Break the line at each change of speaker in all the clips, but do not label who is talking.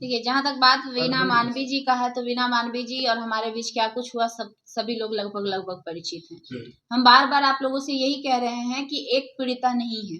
देखिए, जहां तक बात वीना मानवी जी का है, तो वीना मानवी जी और हमारे बीच क्या कुछ हुआ सभी लोग लगभग परिचित हैं। हम बार बार आप लोगों से यही कह रहे हैं कि एक पीड़िता नहीं है,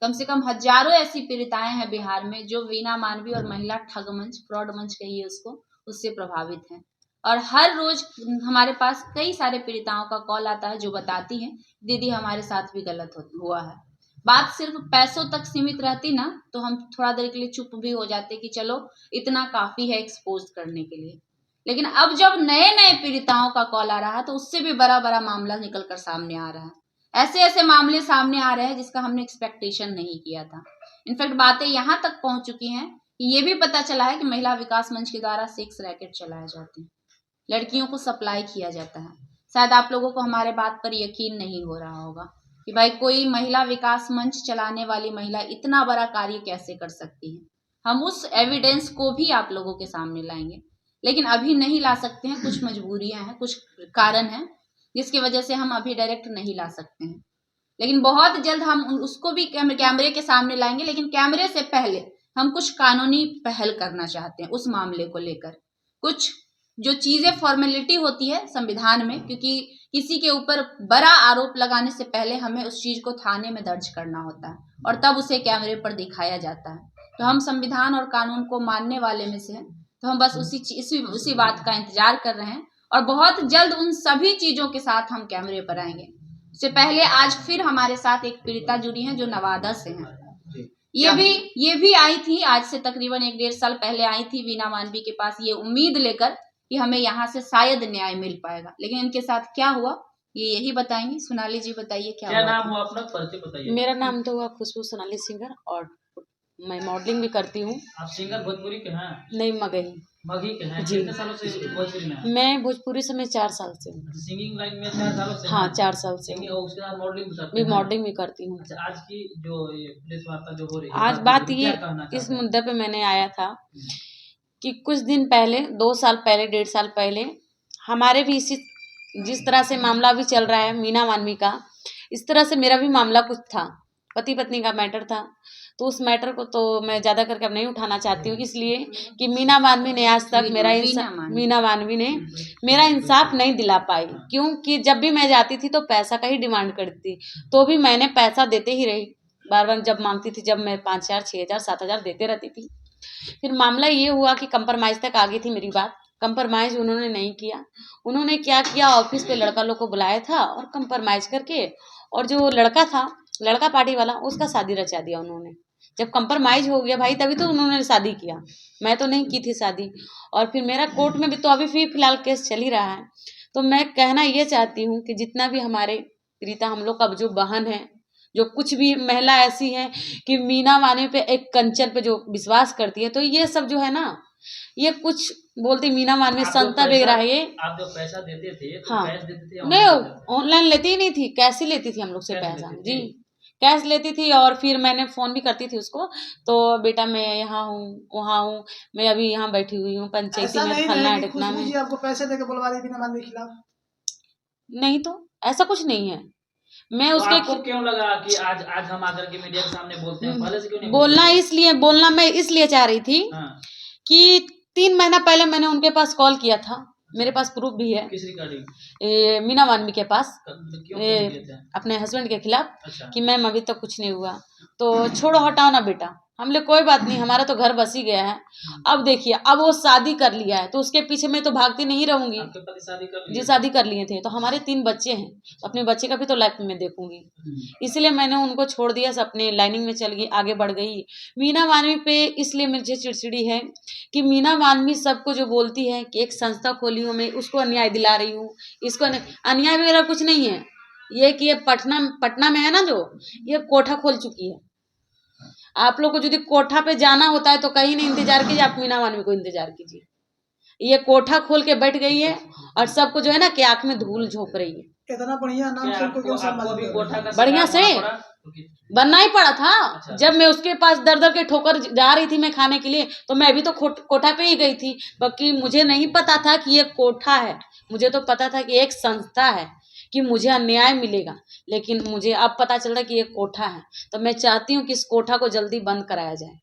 कम से कम हजारों ऐसी पीड़िताएं हैं बिहार में जो वीना मानवी और महिला ठग मंच, फ्रॉड मंच कहिए उसको, उससे प्रभावित हैं। और हर रोज हमारे पास कई सारे पीड़िताओं का कॉल आता है जो बताती हैं दीदी हमारे साथ भी गलत हुआ है। बात सिर्फ पैसों तक सीमित रहती ना तो हम थोड़ा देर के लिए चुप भी हो जाते कि चलो इतना काफी है एक्सपोज करने के लिए। लेकिन अब जब नए नए पीड़िताओं का कॉल आ रहा है तो उससे भी बड़ा बड़ा मामला निकल कर सामने आ रहा है। ऐसे ऐसे मामले सामने आ रहे हैं जिसका हमने एक्सपेक्टेशन नहीं किया था। इनफैक्ट बातें यहाँ तक पहुंच चुकी हैं कि ये भी पता चला है कि महिला विकास मंच के द्वारा सेक्स रैकेट चलाए जाते हैं, लड़कियों को सप्लाई किया जाता है। शायद आप लोगों को हमारे बात पर यकीन नहीं हो रहा होगा कि भाई कोई महिला विकास मंच चलाने वाली महिला इतना बड़ा कार्य कैसे कर सकती है। हम उस एविडेंस को भी आप लोगों के सामने लाएंगे, लेकिन अभी नहीं ला सकते हैं, कुछ मजबूरियां हैं, कुछ कारण हैं जिसकी वजह से हम अभी डायरेक्ट नहीं ला सकते हैं। लेकिन बहुत जल्द हम उसको भी कैमरे के सामने लाएंगे। लेकिन कैमरे से पहले हम कुछ कानूनी पहल करना चाहते हैं उस मामले को लेकर। कुछ जो चीजें फॉर्मेलिटी होती है संविधान में, क्योंकि किसी के ऊपर बड़ा आरोप लगाने से पहले हमें उस चीज को थाने में दर्ज करना होता है और तब उसे कैमरे पर दिखाया जाता है। तो हम संविधान और कानून को मानने वाले में से हैं, तो हम बस उसी बात का इंतजार कर रहे हैं और बहुत जल्द उन सभी चीजों के साथ हम कैमरे पर आएंगे। उससे पहले आज फिर हमारे साथ एक पीड़िता जुड़ी है जो नवादा से है। ये भी आई थी, आज से तकरीबन 1-1.5 साल पहले आई थी वीना मानवी के पास ये उम्मीद लेकर कि हमें यहाँ से शायद न्याय मिल पाएगा। लेकिन इनके साथ क्या हुआ ये यही बताएंगी। सोनाली जी बताइए क्या
नाम हुआ, अपना परिचय बताइए। मेरा नाम तो हुआ खुशबू सोनाली सिंगर और मैं मॉडलिंग भी करती हूँ। आप सिंगर भोजपुरी के हैं? नहीं, मगही के हैं। जी। कितने सालों से भोजपुरी में हैं? मैं भोजपुरी से 4 साल से हूँ। सिंगिंग लाइन में 4 सालों से? हाँ, 4 साल से। उसके बाद मॉडलिंग भी करती हूँ। अच्छा, आज की जो ये प्रेस वार्ता जो हो रही है, आज बात ये इस मुद्दे पे मैंने आया था कि कुछ दिन पहले, 2 साल पहले, 1.5 साल पहले हमारे भी इसी जिस तरह से मामला भी चल रहा है मीना मानवी का, इस तरह से मेरा भी मामला कुछ था, पति पत्नी का मैटर था। तो उस मैटर को तो मैं ज़्यादा करके अब नहीं उठाना चाहती हूँ, इसलिए कि मीना मानवी ने आज तक मीना मानवी ने मेरा इंसाफ नहीं दिला पाई। क्योंकि जब भी मैं जाती थी तो पैसा का ही डिमांड करती थी, तो भी मैंने पैसा देते ही रही। बार बार जब मांगती थी, जब मैं 5,000, 6,000, 7,000 देते रहती थी। फिर मामला ये हुआ कि कंप्रोमाइज तक आ गई थी मेरी बात। कंप्रोमाइज उन्होंने नहीं किया। उन्होंने क्या किया, ऑफिस पे लड़का लोग को बुलाया था और कंप्रोमाइज करके, और जो लड़का था, लड़का पार्टी वाला, उसका शादी रचा दिया उन्होंने। जब कंप्रोमाइज हो गया भाई, तभी तो उन्होंने शादी किया, मैं तो नहीं की थी शादी। और फिर मेरा कोर्ट में भी तो अभी फिलहाल केस चल ही रहा है। तो मैं कहना ये चाहती हूँ कि जितना भी हमारे प्रीता, हम लोग का जो बहन है, जो कुछ भी महिला ऐसी है कि मीना मानवी पे एक कंचन पे जो विश्वास करती है, तो ये सब जो है ना, ये कुछ बोलते मीना मानवी संता बेगरा है। ये आप जो पैसा देते थे तो हाँ, कैश देते थे? नहीं, ऑनलाइन लेती ही नहीं थी, कैश ही लेती थी हम लोग से पैसा। जी, कैश लेती थी। और फिर मैंने फोन भी करती थी उसको, तो बेटा मैं यहाँ हूँ, वहाँ हूँ, मैं अभी यहाँ बैठी हुई हूँ पंचायती में, फलना ढिकना में। आपको पैसे देके बुलवा रही मीना मानवी के खिलाफ? नहीं, तो ऐसा कुछ नहीं है। मैं तो उसके आपको क्यों लगा कि आज हम आकर के मीडिया के सामने बोलते हैं? पहले से क्यों नहीं बोलना मैं इसलिए चाह रही थी कि 3 महीना पहले मैंने उनके पास कॉल किया था। मेरे पास प्रूफ भी है। किस रिगार्डिंग? मीना मानवी के पास, अपने हस्बैंड के खिलाफ। अच्छा। कि मैम अभी तक कुछ नहीं हुआ, तो छोड़ो हटाओ ना बेटा, हमने कोई बात नहीं, हमारा तो घर बस ही गया है। अब देखिए, अब वो शादी कर लिया है तो उसके पीछे मैं तो भागती नहीं रहूंगी। आपके पति शादी कर लिए? जी, शादी कर लिए थे। तो हमारे 3 बच्चे हैं, तो अपने बच्चे का भी तो लाइफ में देखूंगी। इसलिए मैंने उनको छोड़ दिया, अपने लाइनिंग में चल गई, आगे बढ़ गई। मीना मानवी पे इसलिए मुझे चिड़चिड़ी है कि मीना मानवी सबको जो बोलती है कि एक संस्था खोली हूँ मैं, उसको अन्याय दिला रही हूँ, इसको अन्याय वगैरह कुछ नहीं है। ये कि ये पटना में है ना, जो ये कोठा खोल चुकी है। आप लोग को यदि कोठा पे जाना होता है तो कहीं नहीं इंतजार कीजिए, आप मीना मानवी को इंतजार कीजिए। ये कोठा खोल के बैठ गई है और सबको जो है ना कि आंख में धूल झोंक रही है। इतना बढ़िया नाम से उनको क्यों बढ़िया से बनना ही पड़ा था। अच्छा। जब मैं उसके पास दर दर के ठोकर जा रही थी मैं खाने के लिए, तो मैं भी तो कोठा पे ही गई थी। बाकी मुझे नहीं पता था कि ये कोठा है, मुझे तो पता था कि एक संस्था है, कि मुझे अन्याय मिलेगा। लेकिन मुझे अब पता चल रहा है कि ये कोठा है। तो मैं चाहती हूँ कि इस कोठा को जल्दी बंद कराया जाए।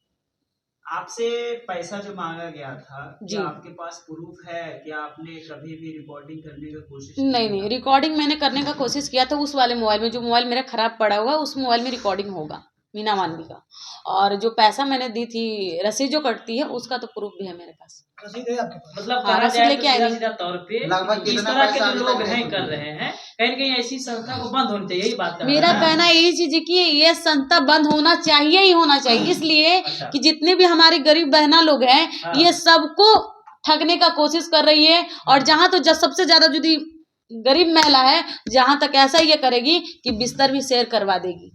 आपसे पैसा जो मांगा गया था,
जी,
क्या आपके पास प्रूफ है? क्या आपने कभी भी रिकॉर्डिंग करने का कोशिश
नहीं, रिकॉर्डिंग मैंने करने का कोशिश किया था उस वाले मोबाइल में, जो मोबाइल मेरा खराब पड़ा हुआ उस मोबाइल में रिकॉर्डिंग होगा मीना मानवी का। और जो पैसा मैंने दी थी, रसीद जो कटती है उसका तो प्रूफ भी है मेरे पास।
रसीद है आपके पास?
मतलब
हाँ, रसीद लेके आई नहीं।
सीधा तौर पे
लगभग
इस
कितना
तरह के
पैसा
जो
अभी
लोग
तक
हैं
दे
कर
चुके
रहे हैं, कहीं न कहीं ऐसी संस्था को बंद होनी चाहिए, यही बात कर
मेरा कहना यही चीज है कि ये संस्था बंद होना चाहिए ही होना चाहिए, इसलिए कि जितने भी हमारे गरीब बहना लोग हैं ये सबको ठगने का कोशिश कर रही है। और जहाँ तो सबसे ज्यादा यदि गरीब महिला है, जहां तक ऐसा ये करेगी कि बिस्तर भी शेयर करवा देगी।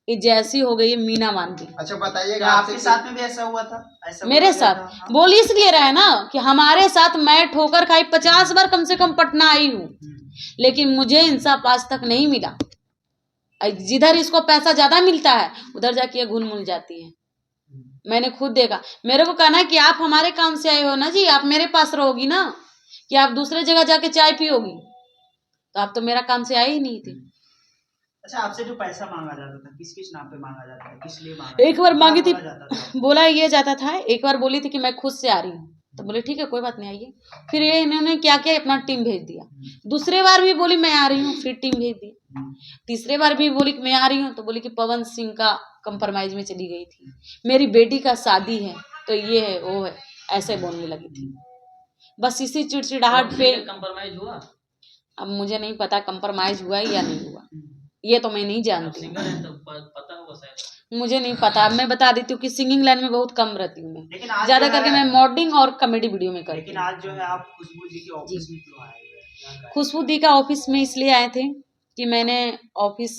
ये जैसी हो गई है मीना मानवी।
अच्छा बताइएगा,
आपके साथ में भी ऐसा हुआ था? ऐसा
मेरे साथ बोल इसलिए रहा है ना कि हमारे साथ मैं ठोकर खाई 50 बार कम से कम पटना आई हूँ, लेकिन मुझे इंसाफ आज तक नहीं मिला। जिधर इसको पैसा ज्यादा मिलता है उधर जाके ये घुल मुल जाती है। मैंने खुद देखा। मेरे को कहना है कि आप हमारे काम से आए हो ना जी, आप मेरे पास रहोगी ना, कि आप दूसरे जगह जाके चाय पियोगी, तो आप तो मेरा काम से आए ही नहीं थे।
अच्छा, आपसे जो पैसा मांगा जाता था किस किस नाम पे मांगा जाता है, किस लिए मांगा?
एक बार मांगी थी,
बोला
ये जाता था, एक बार बोली थी कि मैं खुद से आ रही हूँ, तो बोले ठीक है कोई बात नहीं आइए। फिर ये इन्होंने क्या किया, अपना टीम भेज दिया। दूसरे बार भी बोली मैं आ रही हूँ, फिर टीम भेज दी। तीसरे बार भी बोली कि मैं आ रही हूँ, तो बोली कि पवन सिंह का कंप्रोमाइज में चली गई थी, मेरी बेटी का शादी है, तो ये है वो है, ऐसे बोलने लगी थी। बस इसी चिड़चिड़ाहट पे
कंप्रोमाइज हुआ।
अब मुझे नहीं पता कंप्रोमाइज हुआ या नहीं हुआ, ये तो मैं नहीं जानती।
पता होगा शायद,
मुझे नहीं पता। मैं बता देती हूँ कि सिंगिंग लाइन में बहुत कम रहती हूँ मैं, ज्यादा करके मैं मॉडलिंग और कॉमेडी वीडियो में करती हूँ।
लेकिन आज जो है आप खुशबू जी के ऑफिस में क्यों आए हुए हैं?
खुशबू दी का ऑफिस में इसलिए आए थे कि मैंने ऑफिस,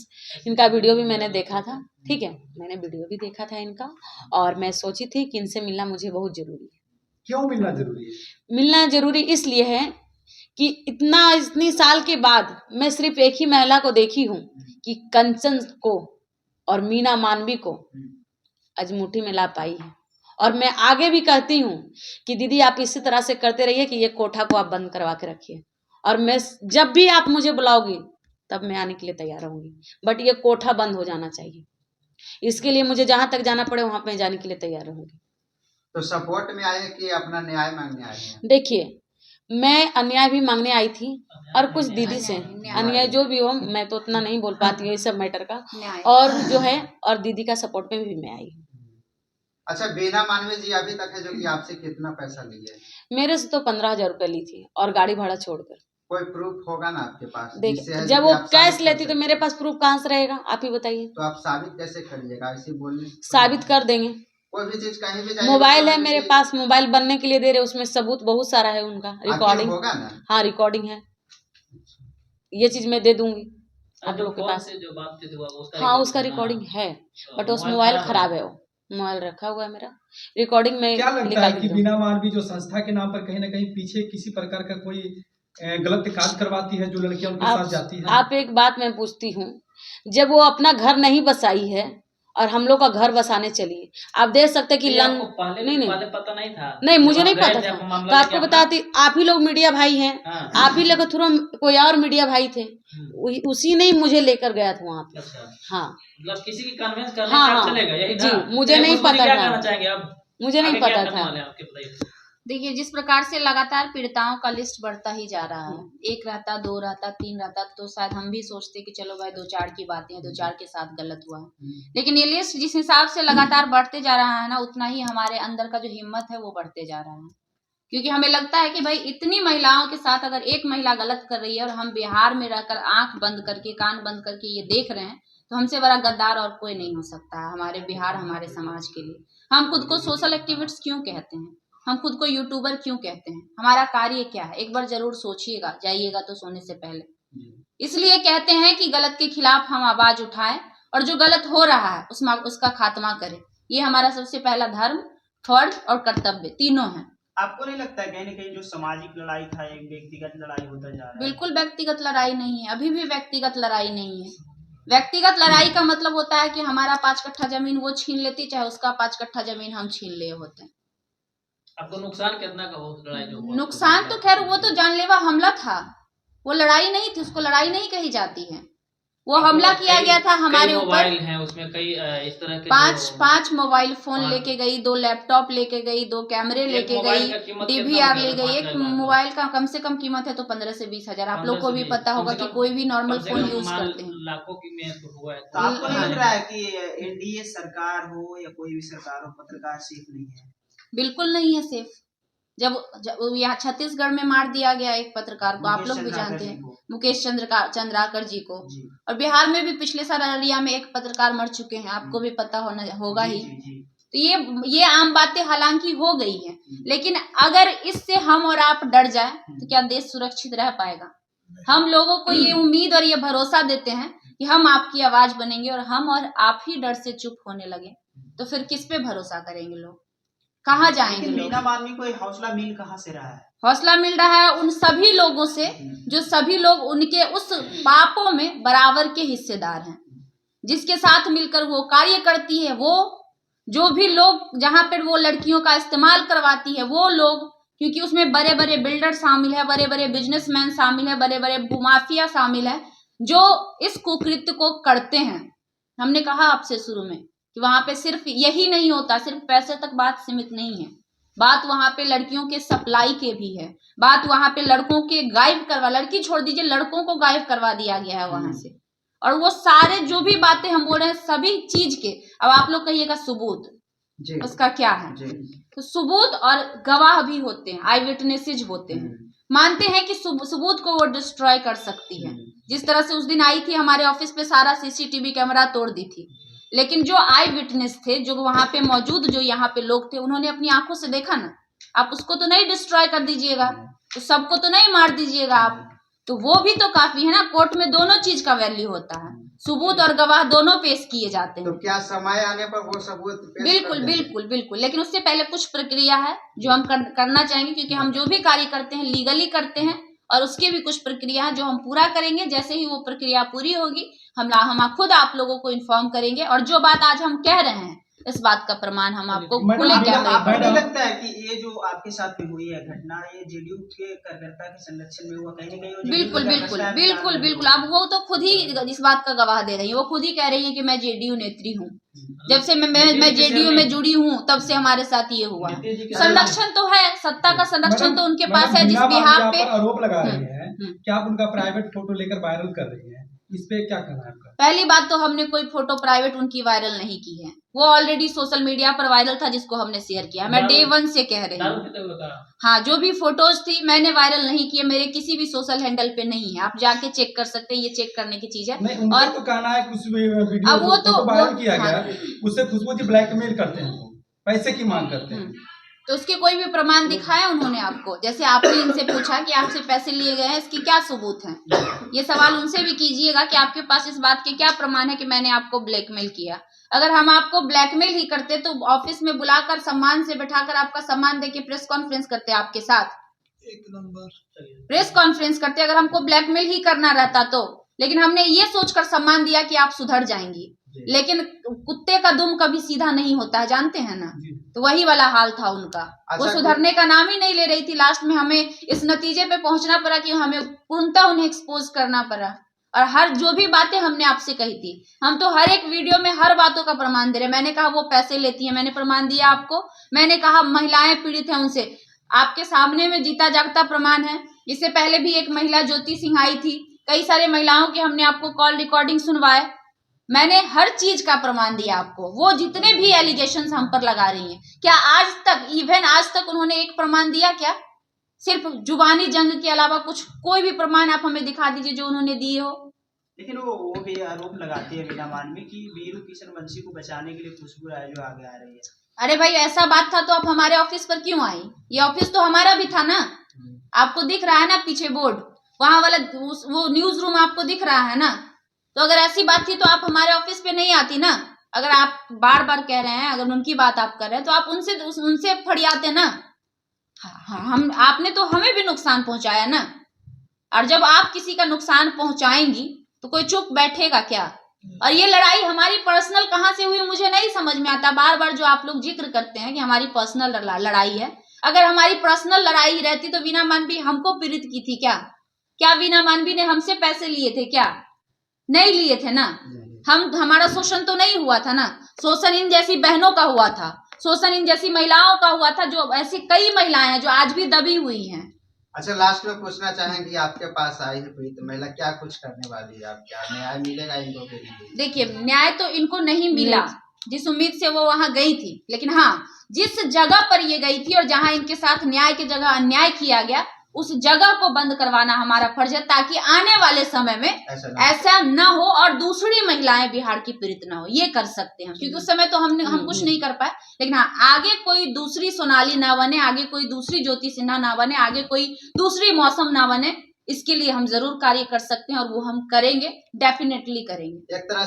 इनका वीडियो भी मैंने देखा था, ठीक है, मैंने वीडियो भी देखा था इनका, और मैं सोची थी कि इनसे मिलना मुझे बहुत जरूरी है।
क्यों मिलना जरूरी है?
मिलना जरूरी इसलिए है कि इतनी साल के बाद मैं सिर्फ एक ही महिला को देखी हूँ कि कंचन को और मीना मानवी को आज मुट्ठी में ला पाई है। और मैं आगे भी कहती हूँ कि दीदी आप इसी तरह से करते रहिए कि ये कोठा को आप बंद करवा के रखिए, और मैं जब भी आप मुझे बुलाओगी तब मैं आने के लिए तैयार रहूंगी, बट ये कोठा बंद हो जाना चाहिए। इसके लिए मुझे जहां तक जाना पड़े वहां पे जाने के लिए तैयार रहूंगी।
तो सपोर्ट में आए कि अपना न्याय मांगने आए हैं?
देखिए, मैं अन्याय भी मांगने आई थी, और कुछ दीदी से अन्याय जो भी हो, मैं तो उतना नहीं बोल पाती हूँ इस सब मैटर का, और जो है और दीदी का सपोर्ट में भी मैं आई हूँ।
अच्छा, मीना मानवी जी अभी तक है जो कि आपसे कितना पैसा लिए?
मेरे से तो 15,000 रुपये ली थी, और गाड़ी भाड़ा छोड़कर।
कोई प्रूफ होगा ना आपके पास?
देखिए, जब वो कैश लेती तो मेरे पास प्रूफ कहाँ से रहेगा, आप ही बताइए।
तो आप साबित कैसे करिएगा? ऐसे बोलने
साबित कर देंगे,
कोई भी चीज कहीं भी
मोबाइल है मेरे पास, मोबाइल बनने के लिए दे रहे, उसमें सबूत बहुत सारा है उनका, रिकॉर्डिंग
होगा ना?
हाँ रिकॉर्डिंग है, ये चीज मैं दे दूंगी आप लोग के पास।
जो बात थी
हाँ उसका रिकॉर्डिंग है, बट उस मोबाइल खराब है, वो मोबाइल रखा हुआ है मेरा, रिकॉर्डिंग में।
क्या लगता है कि मीना मानवी जो संस्था के नाम पर कहीं ना कहीं पीछे किसी प्रकार का कोई गलत काज करवाती है, जो लड़कियां उनके साथ जाती है?
आप एक बात मैं पूछती हूँ, जब वो अपना घर नहीं बसाई है और हम लोग का घर बसाने चली, आप देख सकते कि
नहीं पता नहीं था,
नहीं मुझे नहीं पता था, तो आपको बताती, आप ही लोग मीडिया भाई हैं, आप ही लोग थ्रू कोई और मीडिया भाई थे, उसी ने मुझे लेकर गया था वहाँ पे। हाँ
मतलब किसी की कन्विंस करने का चलेगा यही
जी, मुझे नहीं पता था, मुझे नहीं पता था।
देखिए, जिस प्रकार से लगातार पीड़िताओं का लिस्ट बढ़ता ही जा रहा है, एक रहता, दो रहता, तीन रहता, तो शायद हम भी सोचते कि चलो भाई 2-4 की बातें हैं, 2-4 के साथ गलत हुआ है, लेकिन ये लिस्ट जिस हिसाब से लगातार बढ़ते जा रहा है ना, उतना ही हमारे अंदर का जो हिम्मत है वो बढ़ते जा रहा है, क्योंकि हमें लगता है कि भाई इतनी महिलाओं के साथ अगर एक महिला गलत कर रही है और हम बिहार में रहकर आंख बंद करके, कान बंद करके ये देख रहे हैं, तो हमसे बड़ा गद्दार और कोई नहीं हो सकता है हमारे बिहार, हमारे समाज के लिए। हम खुद को सोशल एक्टिविस्ट क्यों कहते हैं, हम खुद को यूट्यूबर क्यों कहते हैं, हमारा कार्य क्या है, एक बार जरूर सोचिएगा, जाइएगा तो सोने से पहले। इसलिए कहते हैं कि गलत के खिलाफ हम आवाज उठाएं, और जो गलत हो रहा है उसका खात्मा करें। ये हमारा सबसे पहला धर्म, फर्ज और कर्तव्य तीनों है।
आपको नहीं लगता है कहीं न कहीं जो सामाजिक लड़ाई था एक व्यक्तिगत लड़ाई होता जा रहा है?
बिल्कुल व्यक्तिगत लड़ाई नहीं है, अभी भी व्यक्तिगत लड़ाई नहीं है। व्यक्तिगत लड़ाई का मतलब होता है कि हमारा 5 कट्ठा जमीन वो छीन लेती, चाहे उसका 5 कट्ठा जमीन हम छीन लिए होते हैं।
आपको नुकसान कितना का हो लड़ाई जो हुआ?
नुकसान तो खैर वो तो जानलेवा हमला था, वो लड़ाई नहीं थी, उसको लड़ाई नहीं कही जाती है। वो हमला किया गया था हमारे ऊपर।
मोबाइल हैं उसमें कई इस तरह के
पांच मोबाइल फोन लेके गई, 2 लैपटॉप लेके गई, 2 कैमरे लेके गई, DVR ले गई। एक मोबाइल का कम से कम कीमत है तो 15 से 20 हजार। आप लोग को भी पता होगा कि कोई भी नॉर्मल फोन यूज करते हैं,
लाखों की में तो हुआ है।
तो आपको नहीं लग रहा है कि NDA सरकार हो या कोई भी सरकार हो, पत्रकार सेफ नहीं है?
बिल्कुल नहीं है सेफ। जब यहाँ छत्तीसगढ़ में मार दिया गया एक पत्रकार को, आप लोग भी जानते हैं, मुकेश चंद्राकर जी को, और बिहार में भी पिछले साल अररिया में एक पत्रकार मर चुके हैं, आपको भी पता होगा ही। तो ये आम बातें हालांकि हो गई हैं, लेकिन अगर इससे हम और आप डर जाए तो क्या देश सुरक्षित रह पाएगा? हम लोगों को ये उम्मीद और ये भरोसा देते हैं कि हम आपकी आवाज बनेंगे, और हम और आप ही डर से चुप होने लगे तो फिर किस पे भरोसा करेंगे लोग? कहाँ जाएंगे लोग?
मीना मानवी को हौसला मिल कहाँ से रहा है?
हौसला मिल रहा है उन सभी लोगों से जो सभी लोग उनके उस पापों में बराबर के हिस्सेदार हैं, जिसके साथ मिलकर वो कार्य करती है। वो जो भी लोग जहाँ पर वो लड़कियों का इस्तेमाल करवाती है, वो लोग, क्योंकि उसमें बड़े बड़े बिल्डर शामिल है, बड़े बड़े बिजनेसमैन शामिल है, बड़े बड़े भूमाफिया शामिल है, जो इस कुकृत्य को करते हैं। हमने कहा आपसे शुरू में कि वहां पे सिर्फ यही नहीं होता, सिर्फ पैसे तक बात सीमित नहीं है, बात वहां पे लड़कियों के सप्लाई के भी है, बात वहां पे लड़कों के गायब करवा, लड़की छोड़ दीजिए, लड़कों को गायब करवा दिया गया है वहां से। और वो सारे जो भी बातें हम बोल रहे हैं सभी चीज के, अब आप लोग कहिएगा सबूत उसका क्या है? तो सबूत और गवाह भी होते हैं, आई विटनेसेज होते हैं, मानते हैं कि सबूत को वो डिस्ट्रॉय कर सकती है। जिस तरह से उस दिन आई थी हमारे ऑफिस पे, सारा CCTV कैमरा तोड़ दी थी, लेकिन जो आई विटनेस थे, जो वहां पे मौजूद, जो यहाँ पे लोग थे, उन्होंने अपनी आंखों से देखा ना। आप उसको तो नहीं डिस्ट्रॉय कर दीजिएगा, तो सबको तो नहीं मार दीजिएगा आप, तो वो भी तो काफी है ना। कोर्ट में दोनों चीज का वैल्यू होता है, सबूत और गवाह दोनों पेश किए जाते हैं।
तो क्या समय आने पर वो सबूत पेश
बिल्कुल बिल्कुल बिल्कुल, लेकिन उससे पहले कुछ प्रक्रिया है जो हम करना चाहेंगे, क्योंकि हम जो भी कार्य करते हैं लीगली करते हैं, और उसकी भी कुछ प्रक्रिया है जो हम पूरा करेंगे। जैसे ही वो प्रक्रिया पूरी होगी हम खुद आप लोगों को इन्फॉर्म करेंगे, और जो बात आज हम कह रहे हैं इस बात का प्रमाण हम आपको खुले कैमरे।
आपको नहीं लगता है कि ये जो आपके साथ में हुई है घटना, ये JDU के कार्यकर्ता के संरक्षण में हुआ? कहीं न कहीं
बिल्कुल बिल्कुल बिल्कुल बिल्कुल, अब वो तो खुद ही इस बात का गवाह दे रही है, वो खुद ही कह रही है कि मैं JDU नेत्री हूँ, जब से मैं JDU में जुड़ी हूँ तब से हमारे साथ ये हुआ। संरक्षण तो है, सत्ता का संरक्षण तो उनके पास है, जिस बिहार पे
आरोप लगा रही है कि आप उनका प्राइवेट फोटो लेकर वायरल कर रही है, इस पे क्या कहना है आपका?
पहली बात तो हमने कोई फोटो प्राइवेट उनकी वायरल नहीं की है, वो ऑलरेडी सोशल मीडिया पर वायरल था जिसको हमने शेयर किया। मैं डे 1 से कह रही हूँ, हाँ, जो भी फोटोज थी मैंने वायरल नहीं किए, मेरे किसी भी सोशल हैंडल पे नहीं है, आप जाके चेक कर सकते हैं, ये चेक करने की चीज है।
और तो कहना है कुछ वीडियो
अब वो तो
वायरल किया गया, उससे खुशबू जी ब्लैकमेल करते हैं, पैसे की मांग करते हैं,
तो उसके कोई भी प्रमाण दिखाया उन्होंने आपको? जैसे आपने इनसे पूछा कि आपसे पैसे लिए गए हैं, इसकी क्या सबूत है? ये सवाल उनसे भी कीजिएगा कि आपके पास इस बात के क्या प्रमाण है कि मैंने आपको ब्लैकमेल किया। अगर हम आपको ब्लैकमेल ही करते तो ऑफिस में बुलाकर सम्मान से बैठाकर आपका सम्मान देके प्रेस कॉन्फ्रेंस करते आपके साथ, एक नंबर प्रेस कॉन्फ्रेंस करते, अगर हमको ब्लैकमेल ही करना रहता तो। लेकिन हमने ये सोचकर सम्मान दिया कि आप सुधर जाएंगी, लेकिन कुत्ते का दुम कभी सीधा नहीं होता है, जानते हैं ना, तो वही वाला हाल था उनका। वो सुधरने का नाम ही नहीं ले रही थी, लास्ट में हमें इस नतीजे पे पहुंचना पड़ा कि हमें पूर्णतः उन्हें एक्सपोज करना पड़ा। और हर जो भी बातें हमने आपसे कही थी, हम तो हर एक वीडियो में हर बातों का प्रमाण दे रहे। मैंने कहा वो पैसे लेती है, मैंने प्रमाण दिया आपको। मैंने कहा महिलाएं पीड़ित हैं, उनसे आपके सामने में जीता जागता प्रमाण है। इससे पहले भी एक महिला ज्योति सिंह आई थी, कई सारे महिलाओं के हमने आपको कॉल रिकॉर्डिंग सुनवाए, मैंने हर चीज का प्रमाण दिया आपको। वो जितने भी एलिगेशंस हम पर लगा रही हैं, क्या आज तक, इवन आज तक उन्होंने एक प्रमाण दिया क्या? सिर्फ जुबानी जंग के अलावा कुछ कोई भी प्रमाण आप हमें दिखा दीजिए जो उन्होंने दिए हो।
लेकिन वो भी आरोप लगाती है मीना मानवी की वीरू किशन वंशी को बचाने के लिए खुशबू राय जो आगे आ रही है।
अरे भाई, ऐसा बात था तो आप हमारे ऑफिस पर क्यों आई? ये ऑफिस तो हमारा भी था ना, आपको दिख रहा है ना पीछे बोर्ड, वहां वाला वो न्यूज रूम आपको दिख रहा है ना। तो अगर ऐसी बात थी तो आप हमारे ऑफिस पे नहीं आती ना। अगर आप बार बार कह रहे हैं, अगर उनकी बात आप कर रहे हैं तो आप उनसे फड़ियाते ना। हम आपने तो हमें भी नुकसान पहुंचाया ना, और जब आप किसी का नुकसान पहुंचाएंगी तो कोई चुप बैठेगा क्या? और ये लड़ाई हमारी पर्सनल कहाँ से हुई मुझे नहीं समझ में आता। बार बार जो आप लोग जिक्र करते हैं कि हमारी पर्सनल लड़ाई है, अगर हमारी पर्सनल लड़ाई रहती तो वीना मानवी हमको पीड़ित की थी क्या? क्या वीना मानवी ने हमसे पैसे लिए थे क्या? नहीं लिए थे ना। हमारा शोषण तो नहीं हुआ था ना। शोषण इन जैसी बहनों का हुआ था, शोषण इन जैसी महिलाओं का हुआ था, जो ऐसी कई महिलाएं हैं जो आज भी दबी हुई हैं।
अच्छा, लास्ट में पूछना चाहेंगे, आपके पास आई है पीड़ित महिला, क्या कुछ करने वाली है? आप क्या न्याय मिलेगा इनको के लिए?
देखिए, न्याय तो इनको नहीं मिला जिस उम्मीद से वो वहां गई थी, लेकिन हाँ, जिस जगह पर ये गई थी और जहां इनके साथ न्याय की जगह अन्याय किया गया, उस जगह को बंद करवाना हमारा फर्ज है, ताकि आने वाले समय में ऐसा न हो और दूसरी महिलाएं बिहार की पीड़ित न हो। ये कर सकते हैं, क्योंकि उस समय तो हम कुछ नहीं कर पाए, लेकिन हाँ, आगे कोई दूसरी सोनाली ना बने, आगे कोई दूसरी ज्योति सिन्हा ना बने, आगे कोई दूसरी मौसम ना बने, इसके लिए हम जरूर कार्य कर सकते हैं और वो हम करेंगे, डेफिनेटली करेंगे।
एक तरह